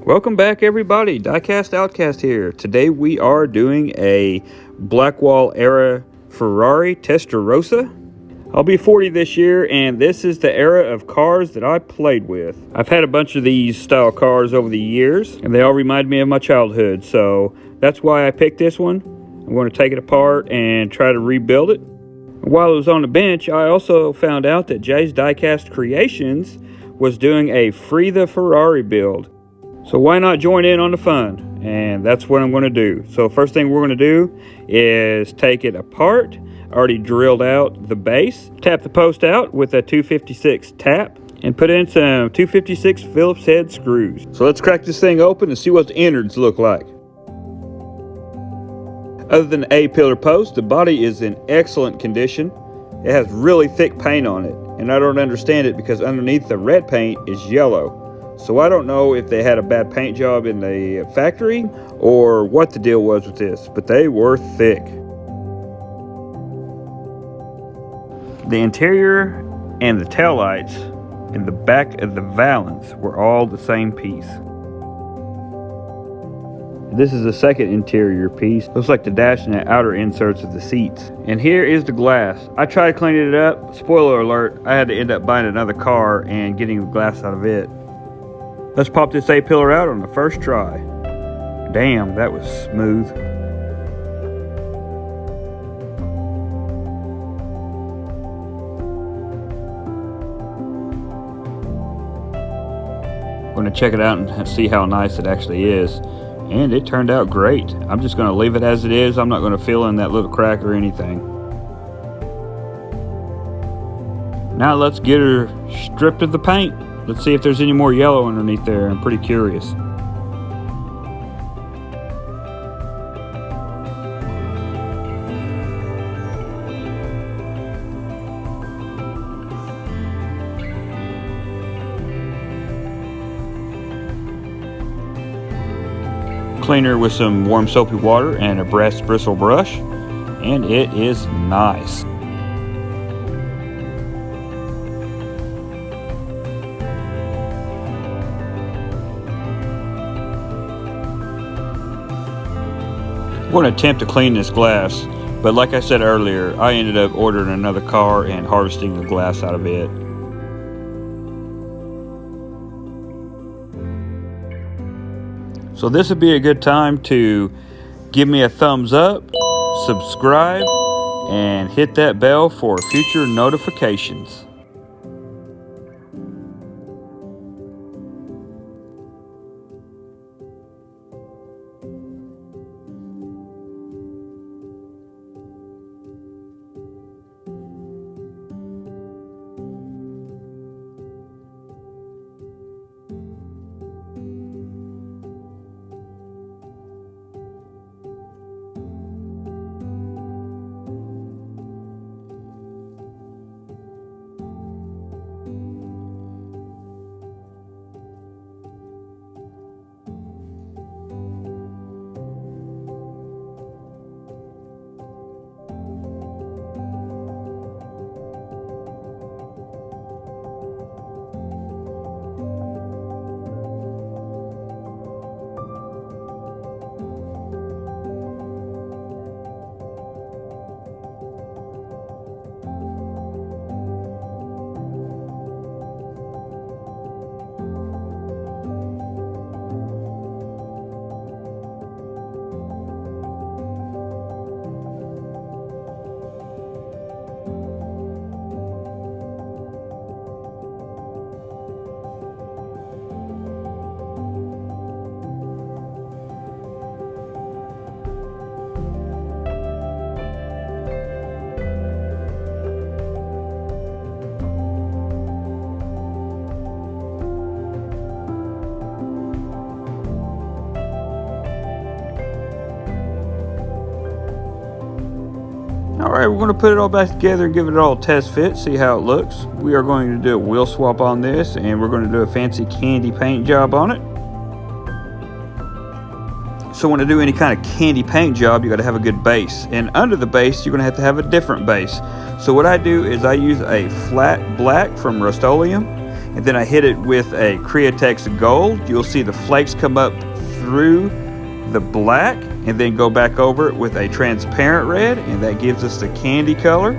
Welcome back, everybody. Diecast Outcast here. Today we are doing a Blackwall era Ferrari Testarossa. I'll be 40 this year, and this is the era of cars that I played with. I've had a bunch of these style cars over the years, and they all remind me of my childhood, so that's why I picked this one. I'm going to take it apart and try to rebuild it. While it was on the bench, I also found out that Jay's Diecast Creations was doing a Free the Ferrari build. So why not join in on the fun? And that's what I'm going to do. So first thing we're going to do is take it apart. I already drilled out the base. Tap the post out with a 256 tap and put in some 256 Phillips head screws. So let's crack this thing open and see what the innards look like. Other than the A-pillar post, the body is in excellent condition. It has really thick paint on it, and I don't understand it because underneath the red paint is yellow. So I don't know if they had a bad paint job in the factory or what the deal was with this, but they were thick. The interior and the taillights and the back of the valance were all the same piece. This is the second interior piece. Looks like the dash and the outer inserts of the seats. And here is the glass. I tried cleaning it up. Spoiler alert, I had to end up buying another car and getting the glass out of it. Let's pop this A-pillar out on the first try. Damn, that was smooth. I'm going to check it out and see how nice it actually is. And it turned out great. I'm just going to leave it as it is. I'm not going to fill in that little crack or anything. Now let's get her stripped of the paint. Let's see if there's any more yellow underneath there. I'm pretty curious. Cleaner with some warm soapy water and a brass bristle brush, and it is nice. I'm going to attempt to clean this glass, but like I said earlier, I ended up ordering another car and harvesting the glass out of it. So this would be a good time to give me a thumbs up, subscribe, and hit that bell for future notifications. Alright, we're going to put it all back together and give it all a test fit, see how it looks. We are going to do a wheel swap on this, and we're going to do a fancy candy paint job on it. So when to do any kind of candy paint job, you got to have a good base. And under the base, you're going to have a different base. So what I do is I use a flat black from Rust-Oleum, and then I hit it with a Createx Gold. You'll see the flakes come up through the black and then go back over it with a transparent red, and that gives us the candy color.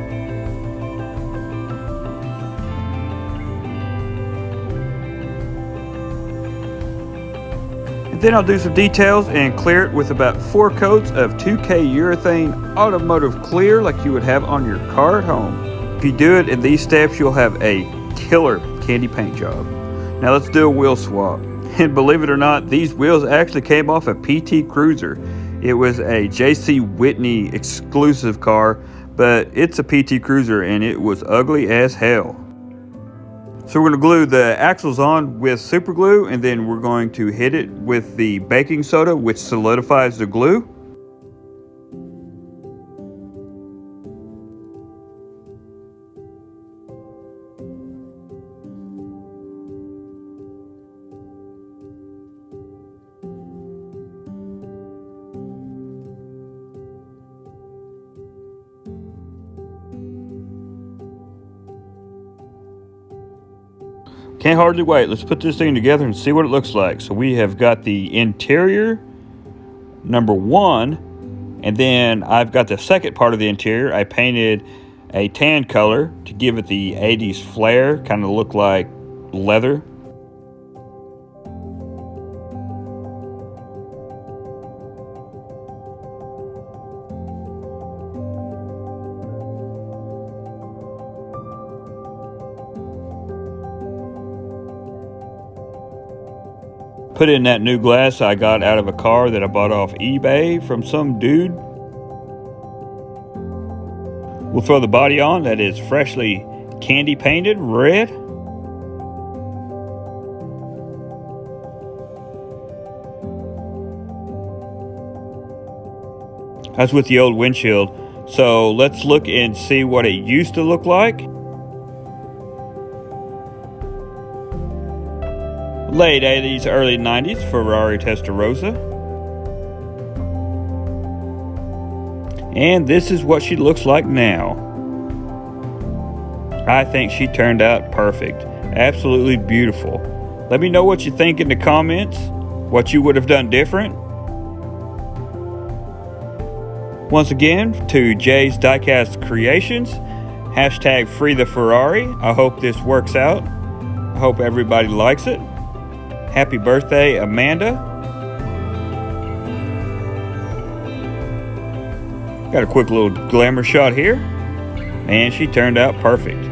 And then I'll do some details and clear it with about 4 coats of 2K urethane automotive clear like you would have on your car at home. If you do it in these steps, you'll have a killer candy paint job. Now let's do a wheel swap. And believe it or not, these wheels actually came off a PT Cruiser. It was a JC Whitney exclusive car, but it's a PT Cruiser and it was ugly as hell. So we're going to glue the axles on with super glue, and then we're going to hit it with the baking soda, which solidifies the glue. Can't hardly wait. Let's put this thing together and see what it looks like. So we have got the interior, number 1, and then I've got the second part of the interior. I painted a tan color to give it the 80s flair, kind of look like leather. Put in that new glass I got out of a car that I bought off eBay from some dude. We'll throw the body on. That is freshly candy painted red. That's with the old windshield. So let's look and see what it used to look like. Late 80s, early 90s Ferrari Testarossa. And this is what she looks like now. I think she turned out perfect. Absolutely beautiful. Let me know what you think in the comments. What you would have done different. Once again, to Jay's Diecast Creations. Hashtag free the Ferrari. I hope this works out. I hope everybody likes it. Happy birthday, Amanda. Got a quick little glamour shot here. And she turned out perfect.